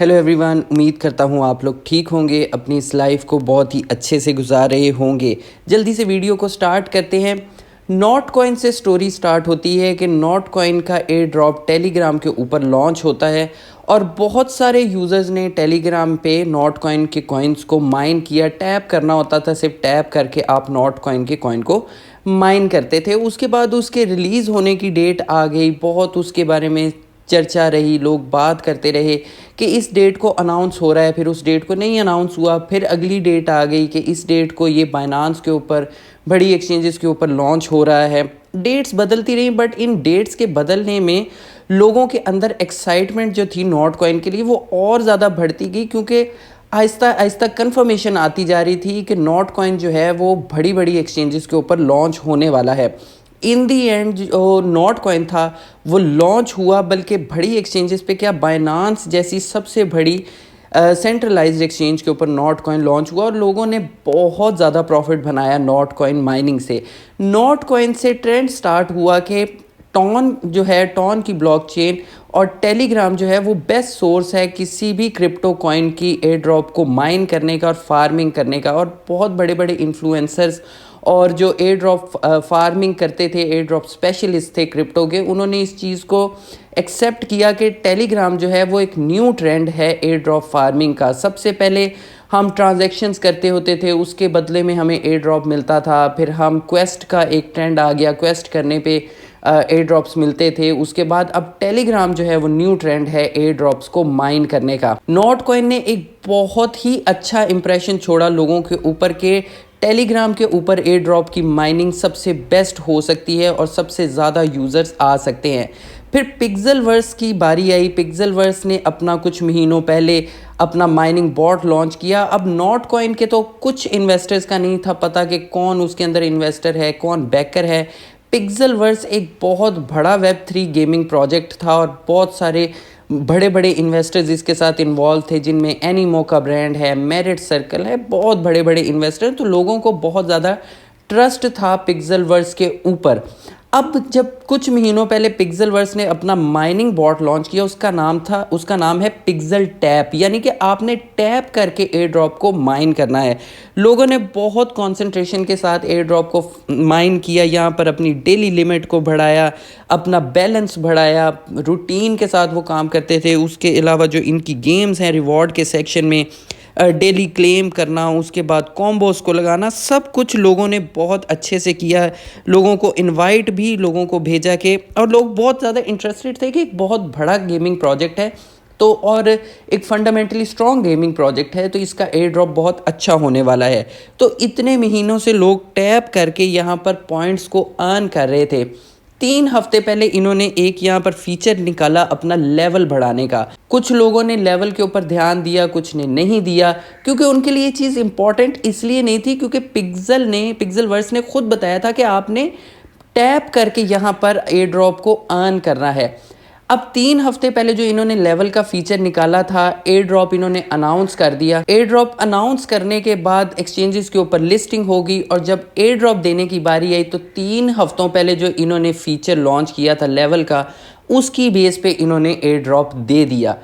Hello everyone, उम्मीद करता हूँ आप लोग ठीक होंगे, अपनी इस लाइफ को बहुत ही अच्छे से गुजार रहे होंगे। जल्दी से वीडियो को स्टार्ट करते हैं। नॉट कॉइन से स्टोरी स्टार्ट होती है कि नॉट कॉइन का एयर ड्रॉप टेलीग्राम के ऊपर लॉन्च होता है और बहुत सारे यूज़र्स ने टेलीग्राम पे नॉट कॉइन के कॉइन्स को माइन किया। टैप करना होता था, सिर्फ टैप करके आप नॉट कॉइन के कॉइन को माइन करते थे। उसके बाद उसके रिलीज़ होने की डेट आ गई, बहुत उसके बारे में चर्चा रही, लोग बात करते रहे कि इस डेट को अनाउंस हो रहा है, फिर उस डेट को नहीं अनाउंस हुआ, फिर अगली डेट आ गई कि इस डेट को ये बाइनांस के ऊपर, बड़ी एक्सचेंजेस के ऊपर लॉन्च हो रहा है। डेट्स बदलती रही, बट इन डेट्स के बदलने में लोगों के अंदर एक्साइटमेंट जो थी नॉट कॉइन के लिए वो और ज़्यादा बढ़ती गई, क्योंकि आहिस्ता आहिस्ता कन्फर्मेशन आती जा रही थी कि नॉट कॉइन जो है वो बड़ी बड़ी एक्सचेंजेस के ऊपर लॉन्च होने वाला है। इन दी एंड जो नॉट कॉइन था वो लॉन्च हुआ, बल्कि बड़ी एक्सचेंजेस पे क्या, बाइनांस जैसी सबसे बड़ी सेंट्रलाइज्ड एक्सचेंज के ऊपर नॉट कॉइन लॉन्च हुआ और लोगों ने बहुत ज़्यादा प्रॉफिट बनाया नॉट कॉइन माइनिंग से। नॉट कॉइन से ट्रेंड स्टार्ट हुआ कि टॉन जो है, टॉन की ब्लॉकचेन और टेलीग्राम जो है वो बेस्ट सोर्स है किसी भी क्रिप्टो कॉइन की एयर ड्रॉप को माइन करने का और फार्मिंग करने का। और बहुत बड़े बड़े इन्फ्लुएंसर्स और जो एयर ड्रॉप फार्मिंग करते थे, एयर ड्रॉप स्पेशलिस्ट थे क्रिप्टो के, उन्होंने इस चीज़ को एक्सेप्ट किया कि टेलीग्राम जो है वो एक न्यू ट्रेंड है एयर ड्रॉप फार्मिंग का। सबसे पहले हम ट्रांजैक्शंस करते होते थे, उसके बदले में हमें एयर ड्रॉप मिलता था। फिर हम क्वेस्ट का एक ट्रेंड आ गया, क्वेस्ट करने पे एयर ड्रॉप्स मिलते थे। उसके बाद अब टेलीग्राम जो है वो न्यू ट्रेंड है एयर ड्रॉप्स को माइन करने का। नॉट कॉइन ने एक बहुत ही अच्छा इंप्रेशन छोड़ा लोगों के ऊपर के टेलीग्राम के ऊपर एयर ड्रॉप की माइनिंग सबसे बेस्ट हो सकती है और सबसे ज़्यादा यूज़र्स आ सकते हैं। फिर पिक्सेलवर्स की बारी आई। पिक्सेलवर्स ने अपना कुछ महीनों पहले अपना माइनिंग बॉट लॉन्च किया। अब नॉट कॉइन के तो कुछ इन्वेस्टर्स का नहीं था पता कि कौन उसके अंदर इन्वेस्टर है, कौन बैकर है। पिक्सेलवर्स एक बहुत बड़ा वेब3 गेमिंग प्रोजेक्ट था और बहुत सारे बड़े बड़े इन्वेस्टर्स इसके साथ इन्वॉल्व थे, जिनमें एनीमो का ब्रांड है, मेरिट सर्कल है, बहुत बड़े बड़े इन्वेस्टर। तो लोगों को बहुत ज़्यादा ट्रस्ट था पिक्सेलवर्स के ऊपर। अब जब कुछ महीनों पहले पिक्सेलवर्स ने अपना माइनिंग बॉट लॉन्च किया, उसका नाम है पिक्सेल टैप, यानी कि आपने टैप करके एयर ड्रॉप को माइन करना है। लोगों ने बहुत कंसंट्रेशन के साथ एयर ड्रॉप को माइन किया, यहाँ पर अपनी डेली लिमिट को बढ़ाया, अपना बैलेंस बढ़ाया, रूटीन के साथ वो काम करते थे। उसके अलावा जो इनकी गेम्स हैं रिवॉर्ड के सेक्शन में, डेली क्लेम करना, उसके बाद कॉम्बोस को लगाना, सब कुछ लोगों ने बहुत अच्छे से किया। लोगों को इनवाइट भी लोगों को भेजा के, और लोग बहुत ज़्यादा इंटरेस्टेड थे कि एक बहुत बड़ा गेमिंग प्रोजेक्ट है तो, और एक फंडामेंटली स्ट्रॉन्ग गेमिंग प्रोजेक्ट है, तो इसका एयर ड्रॉप बहुत अच्छा होने वाला है। तो इतने महीनों से लोग टैप करके यहाँ पर पॉइंट्स को अर्न कर रहे थे। 3 हफ्ते पहले इन्होंने एक यहाँ पर फीचर निकाला अपना लेवल बढ़ाने का। कुछ लोगों ने लेवल के ऊपर ध्यान दिया, कुछ ने नहीं दिया, क्योंकि उनके लिए ये चीज़ इंपॉर्टेंट इसलिए नहीं थी क्योंकि पिक्सेलवर्स ने खुद बताया था कि आपने टैप करके यहाँ पर एयर ड्रॉप को अर्न करना है। अब 3 हफ्ते पहले जो इन्होंने लेवल का फीचर निकाला था, एयर ड्रॉप इन्होंने अनाउंस कर दिया। एयर ड्रॉप अनाउंस करने के बाद एक्सचेंजेस के ऊपर लिस्टिंग होगी, और जब एयर ड्रॉप देने की बारी आई तो 3 हफ्तों पहले जो इन्होंने फीचर लॉन्च किया था लेवल का, उसकी बेस पे इन्होंने एयर ड्रॉप दे दिया।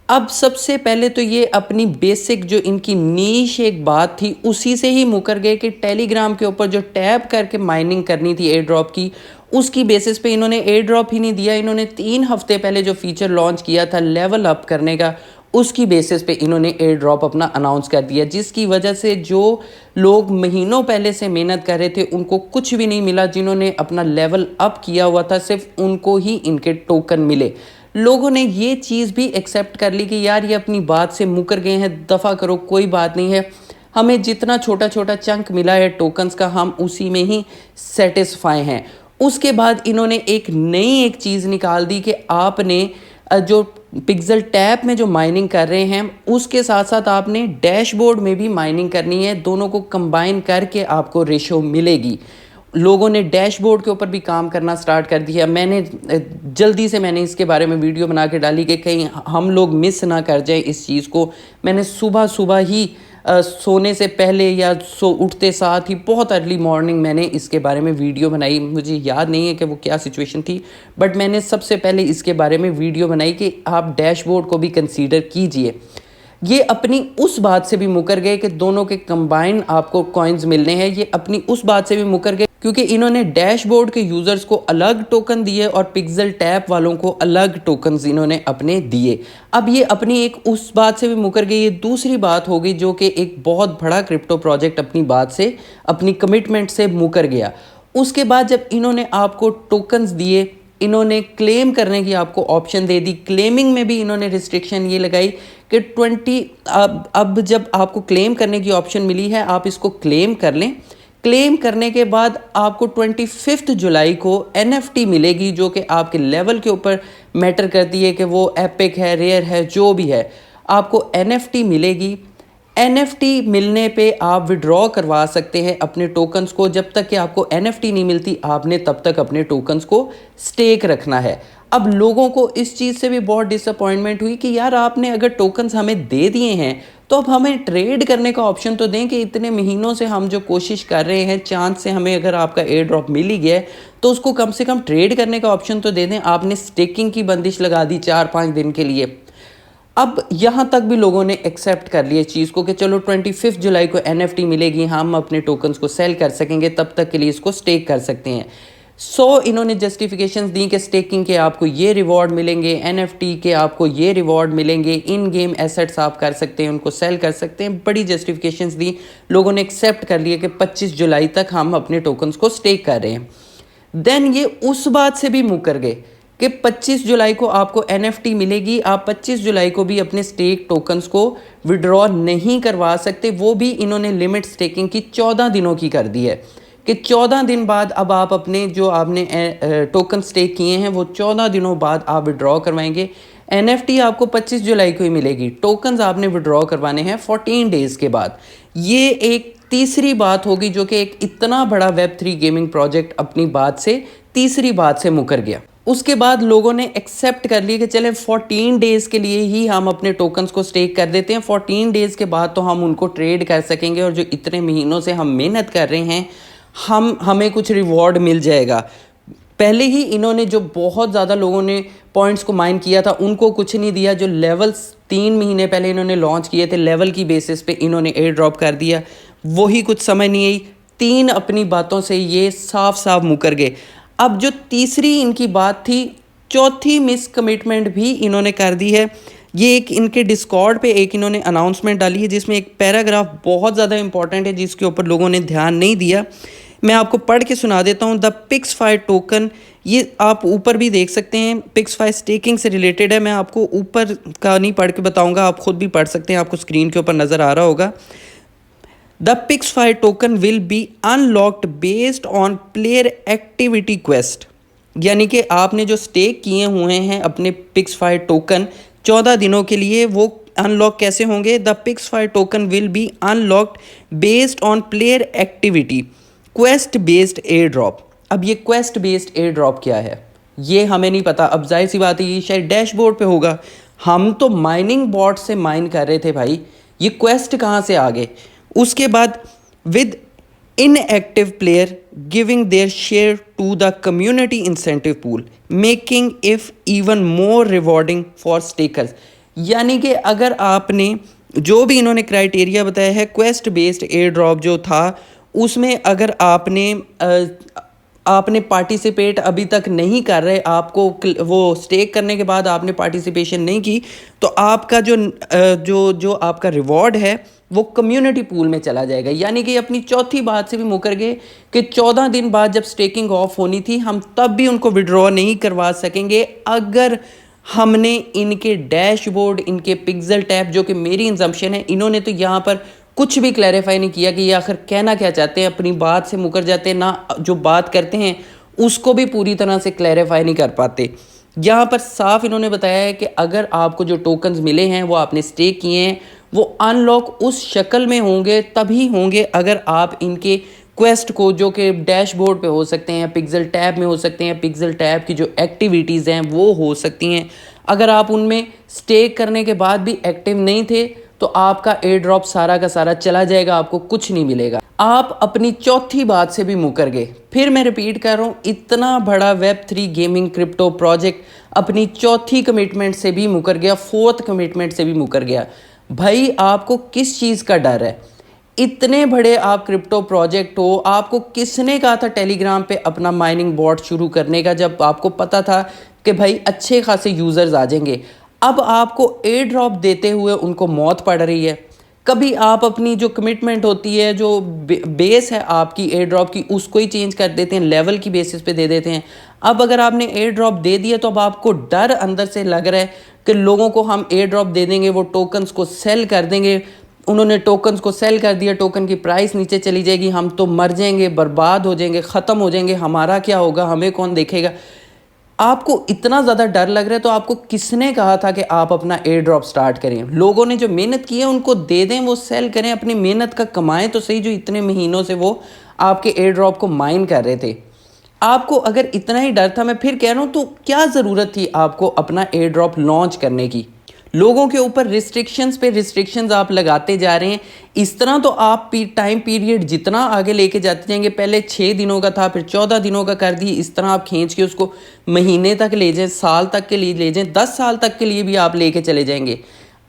अब सबसे पहले तो ये अपनी बेसिक जो इनकी नीश एक बात थी उसी से ही मुकर गए कि टेलीग्राम के ऊपर जो टैप करके माइनिंग करनी थी एयर ड्रॉप की, उसकी बेसिस पे इन्होंने एयर ड्रॉप ही नहीं दिया। इन्होंने 3 हफ्ते पहले जो फीचर लॉन्च किया था लेवल अप करने का, उसकी बेसिस पे इन्होंने एयर ड्रॉप अपना अनाउंस कर दिया, जिसकी वजह से जो लोग महीनों पहले से मेहनत कर रहे थे उनको कुछ भी नहीं मिला। जिन्होंने अपना लेवल अप किया हुआ था सिर्फ उनको ही इनके टोकन मिले। लोगों ने ये चीज़ भी एक्सेप्ट कर ली कि यार ये अपनी बात से मुकर गए हैं, दफ़ा करो, कोई बात नहीं है, हमें जितना छोटा छोटा चंक मिला है टोकन्स का हम उसी में ही सेटिस्फाई हैं। उसके बाद इन्होंने एक चीज़ निकाल दी कि आपने जो पिक्सेल टैप में जो माइनिंग कर रहे हैं उसके साथ साथ आपने डैशबोर्ड में भी माइनिंग करनी है, दोनों को कंबाइन करके आपको रेशो मिलेगी। लोगों ने डैशबोर्ड के ऊपर भी काम करना स्टार्ट कर दिया। जल्दी से मैंने इसके बारे में वीडियो बना के डाली कि कहीं हम लोग मिस ना कर जाएं इस चीज़ को। मैंने सुबह सुबह ही सोने से पहले या उठते साथ ही बहुत अर्ली मॉर्निंग मैंने इसके बारे में वीडियो बनाई। मुझे याद नहीं है कि वो क्या सिचुएशन थी, बट मैंने सबसे पहले इसके बारे में वीडियो बनाई कि आप डैशबोर्ड को भी कंसीडर कीजिए। ये अपनी उस बात से भी मुकर गए कि दोनों के कंबाइन आपको कॉइन्स मिलने हैं। ये अपनी उस बात से भी मुकर गए क्योंकि इन्होंने डैशबोर्ड के यूज़र्स को अलग टोकन दिए और पिक्सल टैप वालों को अलग टोकन्स इन्होंने अपने दिए। अब ये अपनी एक उस बात से भी मुकर गई। ये दूसरी बात हो गई जो कि एक बहुत बड़ा क्रिप्टो प्रोजेक्ट अपनी बात से, अपनी कमिटमेंट से मुकर गया। उसके बाद जब इन्होंने आपको टोकन्स दिए, इन्होंने क्लेम करने की आपको ऑप्शन दे दी। क्लेमिंग में भी इन्होंने रिस्ट्रिक्शन ये लगाई कि 20 अब जब आपको क्लेम करने की ऑप्शन मिली है आप इसको क्लेम कर लें। क्लेम करने के बाद आपको 25 जुलाई को NFT मिलेगी जो कि आपके लेवल के ऊपर मैटर करती है कि वो एपिक है, रेयर है, जो भी है, आपको NFT मिलेगी। NFT मिलने पे आप विड्रॉ करवा सकते हैं अपने टोकन्स को। जब तक कि आपको NFT नहीं मिलती आपने तब तक अपने टोकन्स को स्टेक रखना है। अब लोगों को इस चीज़ से भी बहुत डिसअपॉइंटमेंट हुई कि यार आपने अगर टोकन्स हमें दे दिए हैं तो अब हमें ट्रेड करने का ऑप्शन तो दें कि इतने महीनों से हम जो कोशिश कर रहे हैं, चांस से हमें अगर आपका एयर ड्रॉप मिल ही गया है तो उसको कम से कम ट्रेड करने का ऑप्शन तो दे दें। आपने स्टेकिंग की बंदिश लगा दी 4-5 दिन के लिए। अब यहाँ तक भी लोगों ने एक्सेप्ट कर लिया चीज़ को कि चलो 25 जुलाई को NFT मिलेगी, हम अपने टोकन्स को सेल कर सकेंगे, तब तक के लिए इसको स्टेक कर सकते हैं। इन्होंने जस्टिफिकेशंस दी कि स्टेकिंग के आपको ये रिवॉर्ड मिलेंगे, NFT के आपको ये रिवॉर्ड मिलेंगे, इन गेम एसेट्स आप कर सकते हैं, उनको सेल कर सकते हैं। बड़ी जस्टिफिकेशंस दी, लोगों ने एक्सेप्ट कर लिया कि 25 जुलाई तक हम अपने टोकन्स को स्टेक कर रहे हैं। देन ये उस बात से भी मुकर गए कि 25 जुलाई को आपको NFT मिलेगी, आप 25 जुलाई को भी अपने स्टेक टोकन्स को विड्रॉ नहीं करवा सकते। वो भी इन्होंने लिमिट स्टेकिंग की 14 दिनों की कर दी है कि 14 दिन बाद अब आप अपने जो आपने टोकन स्टेक किए हैं वो 14 दिनों बाद आप विड्रॉ करवाएंगे। NFT आपको 25 जुलाई को ही मिलेगी, टोकन्स आपने विड्रॉ करवाने हैं 14 डेज़ के बाद। ये एक तीसरी बात होगी जो कि एक इतना बड़ा Web3 गेमिंग प्रोजेक्ट अपनी बात से, तीसरी बात से मुकर गया। उसके बाद लोगों ने एक्सेप्ट कर लिया कि चलें 14 डेज़ के लिए ही हम अपने टोकन्स को स्टेक कर देते हैं, 14 डेज़ के बाद तो हम उनको ट्रेड कर सकेंगे और जो इतने महीनों से हम मेहनत कर रहे हैं हमें कुछ रिवॉर्ड मिल जाएगा। पहले ही इन्होंने जो बहुत ज़्यादा लोगों ने पॉइंट्स को माइन किया था उनको कुछ नहीं दिया। जो लेवल्स 3 महीने पहले इन्होंने लॉन्च किए थे, लेवल की बेसिस पे इन्होंने एयर ड्रॉप कर दिया, वही कुछ समझ नहीं आई। 3 अपनी बातों से ये साफ साफ मुकर गए। अब जो तीसरी इनकी बात थी, चौथी मिस कमिटमेंट भी इन्होंने कर दी है। ये एक इनके डिस्कॉर्ड पे एक इन्होंने अनाउंसमेंट डाली है जिसमें एक पैराग्राफ बहुत ज़्यादा इंपॉर्टेंट है जिसके ऊपर लोगों ने ध्यान नहीं दिया। मैं आपको पढ़ के सुना देता हूँ। द पिक्सफाई टोकन, ये आप ऊपर भी देख सकते हैं, पिक्सफाई स्टेकिंग से रिलेटेड है। मैं आपको ऊपर का नहीं पढ़ के बताऊँगा, आप खुद भी पढ़ सकते हैं, आपको स्क्रीन के ऊपर नज़र आ रहा होगा। The Pixfi token will be unlocked based on player activity quest, यानी कि आपने जो स्टेक किए हुए हैं अपने पिक्सफाई टोकन 14 दिनों के लिए, वो अनलॉक कैसे होंगे? The Pixfi token will be unlocked based on player activity quest based air drop. अब ये क्वेस्ट बेस्ड एयर ड्रॉप क्या है ये हमें नहीं पता। अब जाहिर सी बात है ये शायद डैशबोर्ड पे होगा, हम तो माइनिंग बॉट से माइन कर रहे थे भाई, ये क्वेस्ट कहाँ से आ गए? उसके बाद with inactive player giving their share to the community incentive pool making if even more rewarding for stakers। यानी कि अगर आपने जो भी इन्होंने क्राइटेरिया बताया है क्वेस्ट बेस्ड एयर ड्रॉप जो था उसमें अगर आपने पार्टिसिपेट अभी तक नहीं कर रहे, आपको वो स्टेक करने के बाद आपने पार्टिसिपेशन नहीं की, तो आपका जो आपका रिवॉर्ड है वो कम्युनिटी पूल में चला जाएगा। यानी कि अपनी चौथी बात से भी मुकर गए कि 14 दिन बाद जब स्टेकिंग ऑफ होनी थी हम तब भी उनको विड्रॉ नहीं करवा सकेंगे अगर हमने इनके डैशबोर्ड, इनके पिक्सल टैप, जो कि मेरी इंजम्पशन है, इन्होंने तो यहाँ पर कुछ भी क्लैरिफाई नहीं किया कि ये आखिर कहना क्या चाहते हैं। अपनी बात से मुकर जाते हैं, ना जो बात करते हैं उसको भी पूरी तरह से क्लैरिफाई नहीं कर पाते। यहाँ पर साफ इन्होंने बताया है कि अगर आपको जो टोकन्स मिले हैं वो आपने स्टेक किए हैं, वो अनलॉक उस शक्ल में होंगे, तभी होंगे अगर आप इनके क्वेस्ट को, जो कि डैशबोर्ड पे हो सकते हैं, पिक्सल टैब में हो सकते हैं, पिक्सल टैब की जो एक्टिविटीज़ हैं वो हो सकती हैं, अगर आप उनमें स्टेक करने के बाद भी एक्टिव नहीं थे तो आपका एयर ड्रॉप सारा का सारा चला जाएगा, आपको कुछ नहीं मिलेगा। आप अपनी चौथी बात से भी मुकर गए। फिर मैं रिपीट कर रहा हूँ, इतना बड़ा वेब3 गेमिंग क्रिप्टो प्रोजेक्ट अपनी चौथी कमिटमेंट से भी मुकर गया, फोर्थ कमिटमेंट से भी मुकर गया। भाई आपको किस चीज़ का डर है? इतने बड़े आप क्रिप्टो प्रोजेक्ट हो, आपको किसने कहा था टेलीग्राम पे अपना माइनिंग बॉट शुरू करने का, जब आपको पता था कि भाई अच्छे खासे यूज़र्स आ जाएंगे? अब आपको एयर ड्रॉप देते हुए उनको मौत पड़ रही है। कभी आप अपनी जो कमिटमेंट होती है, जो बेस है आपकी एयर ड्रॉप की, उसको ही चेंज कर देते हैं, लेवल की बेसिस पे दे देते हैं। अब अगर आपने एयर ड्रॉप दे दिया तो अब आपको डर अंदर से लग रहा है कि लोगों को हम एयर ड्रॉप दे देंगे, वो टोकन्स को सेल कर देंगे। उन्होंने टोकन्स को सेल कर दिया, टोकन की प्राइस नीचे चली जाएगी, हम तो मर जाएंगे, बर्बाद हो जाएंगे, ख़त्म हो जाएंगे, हमारा क्या होगा, हमें कौन देखेगा? आपको इतना ज़्यादा डर लग रहा है तो आपको किसने कहा था कि आप अपना एयर ड्रॉप स्टार्ट करें? लोगों ने जो मेहनत की है उनको दे दें, वो सेल करें, अपनी मेहनत का कमाएं तो सही, जो इतने महीनों से वो आपके एयर ड्रॉप को माइन कर रहे थे। आपको अगर इतना ही डर था, मैं फिर कह रहा हूँ, तो क्या ज़रूरत थी आपको अपना एयर ड्रॉप लॉन्च करने की? लोगों के ऊपर रिस्ट्रिक्शंस पे रिस्ट्रिक्शंस आप लगाते जा रहे हैं। इस तरह तो आप टाइम पीरियड जितना आगे लेके जाते जाएंगे, पहले 6 दिनों का था, फिर 14 दिनों का कर दिए, इस तरह आप खींच के उसको महीने तक ले जाएं, साल तक के लिए ले जाएं, 10 साल तक के लिए भी आप लेके चले जाएंगे।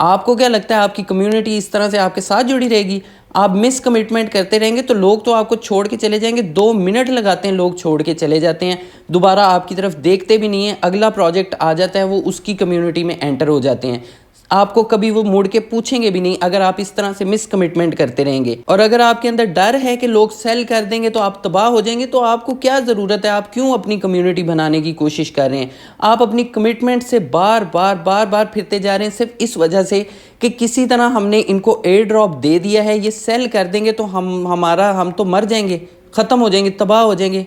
आपको क्या लगता है आपकी कम्युनिटी इस तरह से आपके साथ जुड़ी रहेगी? आप मिस कमिटमेंट करते रहेंगे तो लोग तो आपको छोड़ के चले जाएंगे। 2 मिनट लगाते हैं, लोग छोड़ के चले जाते हैं, दोबारा आपकी तरफ देखते भी नहीं है। अगला प्रोजेक्ट आ जाता है, वो उसकी कम्युनिटी में एंटर हो जाते हैं। आपको कभी वो मुड़ के पूछेंगे भी नहीं अगर आप इस तरह से मिस कमिटमेंट करते रहेंगे। और अगर आपके अंदर डर है कि लोग सेल कर देंगे तो आप तबाह हो जाएंगे, तो आपको क्या ज़रूरत है? आप क्यों अपनी कम्युनिटी बनाने की कोशिश कर रहे हैं? आप अपनी कमिटमेंट से बार बार फिरते जा रहे हैं, सिर्फ इस वजह से कि किसी तरह हमने इनको एयर ड्रॉप दे दिया है, ये सेल कर देंगे तो हम तो मर जाएंगे, ख़त्म हो जाएंगे, तबाह हो जाएंगे।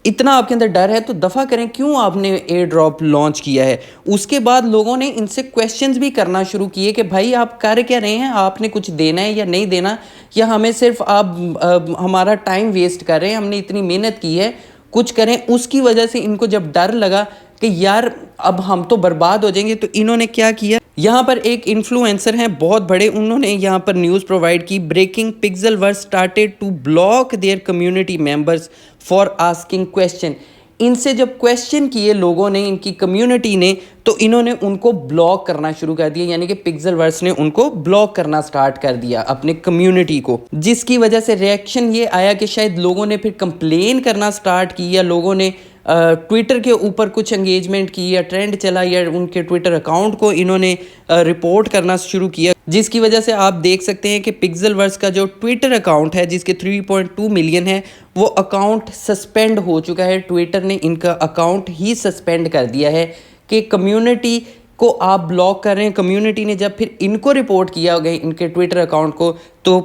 इतना आपके अंदर डर है तो दफ़ा करें, क्यों आपने एयर ड्रॉप लॉन्च किया है? उसके बाद लोगों ने इनसे क्वेश्चंस भी करना शुरू किए कि भाई आप कर क्या रहे हैं, आपने कुछ देना है या नहीं देना, या हमें सिर्फ आप हमारा टाइम वेस्ट कर रहे हैं, हमने इतनी मेहनत की है, कुछ करें। उसकी वजह से इनको जब डर लगा कि यार अब हम तो बर्बाद हो जाएंगे, तो इन्होंने क्या किया, यहाँ पर एक इन्फ्लुएंसर हैं बहुत बड़े, उन्होंने यहाँ पर न्यूज़ प्रोवाइड की, breaking Pixelverse started to block their community members for asking question. इनसे जब क्वेश्चन किए लोगों ने, इनकी कम्युनिटी ने, तो इन्होंने उनको ब्लॉक करना शुरू कर दिया, यानी कि पिक्सेलवर्स ने उनको ब्लॉक करना स्टार्ट कर दिया अपने कम्युनिटी को, जिसकी वजह से रिएक्शन ये आया कि शायद लोगों ने फिर कंप्लेन करना स्टार्ट की, या लोगों ने ट्विटर के ऊपर कुछ एंगेजमेंट की, या ट्रेंड चला, या उनके ट्विटर अकाउंट को इन्होंने रिपोर्ट करना शुरू किया, जिसकी वजह से आप देख सकते हैं कि पिक्सेलवर्स का जो ट्विटर अकाउंट है, जिसके 3.2 मिलियन है, वो अकाउंट सस्पेंड हो चुका है। ट्विटर ने इनका अकाउंट ही सस्पेंड कर दिया है कि कम्युनिटी को आप ब्लॉक कर रहे हैं। कम्युनिटी ने जब फिर इनको रिपोर्ट किया गया, इनके ट्विटर अकाउंट को, तो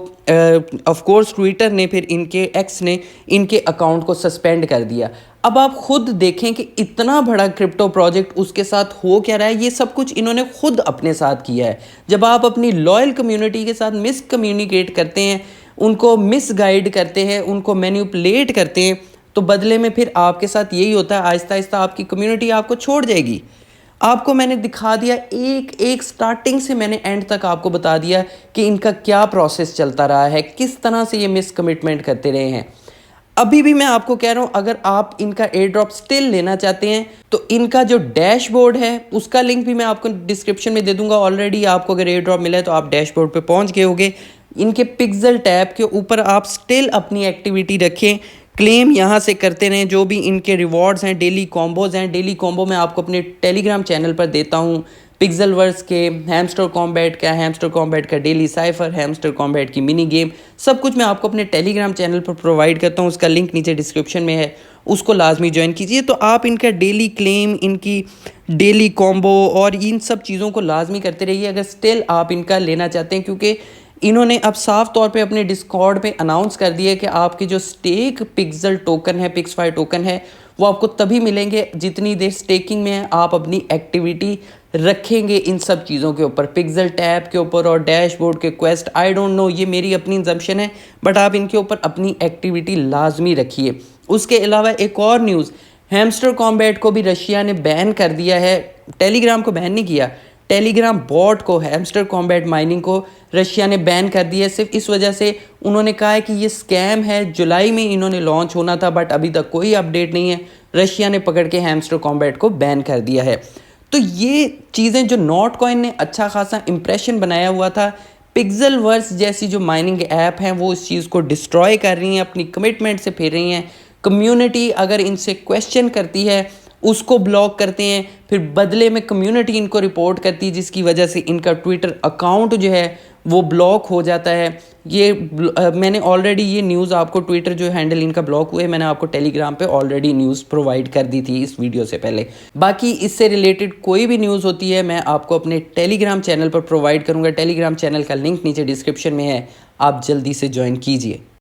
ऑफ कोर्स ट्विटर ने फिर इनके एक्स ने इनके अकाउंट को सस्पेंड कर दिया। अब आप खुद देखें कि इतना बड़ा क्रिप्टो प्रोजेक्ट, उसके साथ हो क्या रहा है। ये सब कुछ इन्होंने खुद अपने साथ किया है। जब आप अपनी लॉयल कम्युनिटी के साथ मिस कम्युनिकेट करते हैं, उनको मिस गाइड करते हैं, उनको मैनिपुलेट करते हैं, तो बदले में फिर आपके साथ यही होता है, आहिस्ता आहिस्ता आपकी कम्युनिटी आपको छोड़ जाएगी। आपको मैंने दिखा दिया, एक एक स्टार्टिंग से मैंने एंड तक आपको बता दिया कि इनका क्या प्रोसेस चलता रहा है, किस तरह से ये मिस कमिटमेंट करते रहे हैं। अभी भी मैं आपको कह रहा हूँ, अगर आप इनका एयर ड्रॉप स्टिल लेना चाहते हैं तो इनका जो डैशबोर्ड है उसका लिंक भी मैं आपको डिस्क्रिप्शन में दे दूंगा। ऑलरेडी आपको अगर एयर ड्रॉप मिला है तो आप डैशबोर्ड पे पहुंच गए होंगे। इनके पिक्सल टैब के ऊपर आप स्टिल अपनी एक्टिविटी रखें, क्लेम यहाँ से करते रहें, जो भी इनके रिवॉर्ड्स हैं, डेली कॉम्बोज हैं। डेली कॉम्बो मैं आपको अपने टेलीग्राम चैनल पर देता हूँ, पिक्सेलवर्स के हैमस्टर कॉम्बैट का डेली साइफर, हैमस्टर कॉम्बैट की मिनी गेम, सब कुछ मैं आपको अपने टेलीग्राम चैनल पर प्रोवाइड करता हूँ। उसका लिंक नीचे डिस्क्रिप्शन में है, उसको लाजमी ज्वाइन कीजिए। तो आप इनका डेली क्लेम, इनकी डेली कॉम्बो और इन सब चीज़ों को लाजमी करते रहिए अगर स्टिल आप इनका लेना चाहते हैं, क्योंकि इन्होंने अब साफ तौर पे अपने डिस्कॉर्ड पे अनाउंस कर दिया कि आपके जो स्टेक पिक्सल टोकन है, पिक्सफाई टोकन है, वो आपको तभी मिलेंगे जितनी देर स्टेकिंग में है आप अपनी एक्टिविटी रखेंगे इन सब चीज़ों के ऊपर, पिक्सल टैब के ऊपर और डैशबोर्ड के क्वेस्ट। आई डोंट नो, ये मेरी अपनी इंजम्पशन है, बट आप इनके ऊपर अपनी एक्टिविटी लाजमी रखिए। उसके अलावा एक और न्यूज़, हैमस्टर कॉम्बैट को भी रशिया ने बैन कर दिया है। टेलीग्राम को बैन नहीं किया, टेलीग्राम बॉट को, हैमस्टर कॉम्बैट माइनिंग को रशिया ने बैन कर दिया है। सिर्फ इस वजह से उन्होंने कहा है कि ये स्कैम है, जुलाई में इन्होंने लॉन्च होना था बट अभी तक कोई अपडेट नहीं है। रशिया ने पकड़ के हैमस्टर कॉम्बैट को बैन कर दिया है। तो ये चीज़ें जो नॉट कॉइन ने अच्छा खासा इंप्रेशन बनाया हुआ था, पिक्सेलवर्स जैसी जो माइनिंग ऐप हैं वो इस चीज़ को डिस्ट्रॉय कर रही हैं, अपनी कमिटमेंट से फिर रही हैं। कम्युनिटी अगर इनसे क्वेश्चन करती है उसको ब्लॉक करते हैं, फिर बदले में कम्युनिटी इनको रिपोर्ट करती है जिसकी वजह से इनका ट्विटर अकाउंट जो है वो ब्लॉक हो जाता है। मैंने ऑलरेडी ये न्यूज़ आपको, ट्विटर जो हैंडल इनका ब्लॉक हुए, मैंने आपको टेलीग्राम पे ऑलरेडी न्यूज़ प्रोवाइड कर दी थी इस वीडियो से पहले। बाकी इससे रिलेटेड कोई भी न्यूज़ होती है मैं आपको अपने टेलीग्राम चैनल पर प्रोवाइड करूँगा। टेलीग्राम चैनल का लिंक नीचे डिस्क्रिप्शन में है, आप जल्दी से ज्वाइन कीजिए।